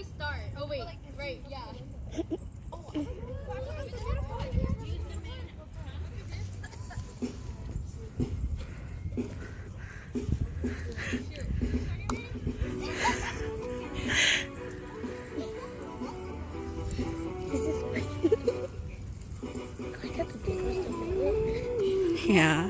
start. Oh wait, right, yeah. Yeah.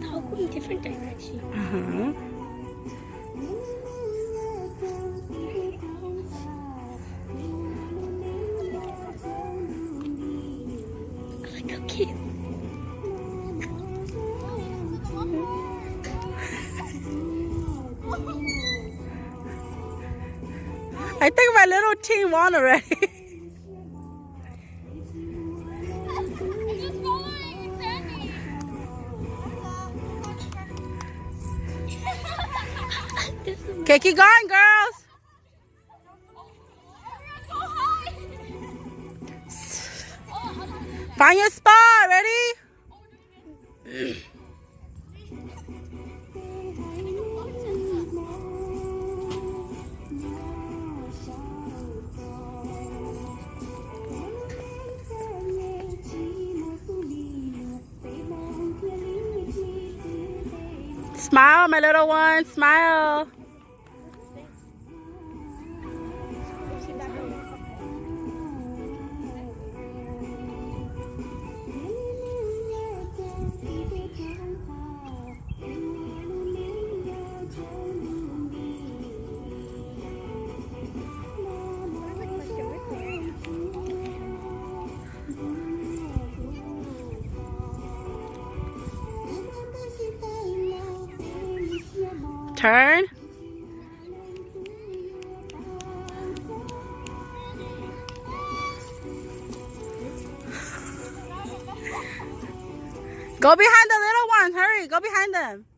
How go in different directions? Uh-huh. Like a kid. I think my little team won already. Just following Sandy. Okay, keep going, girls. Everyone go high. Find your spot. Ready? Smile, my little one. Smile. Turn. Go behind the little one. Hurry. Go behind them.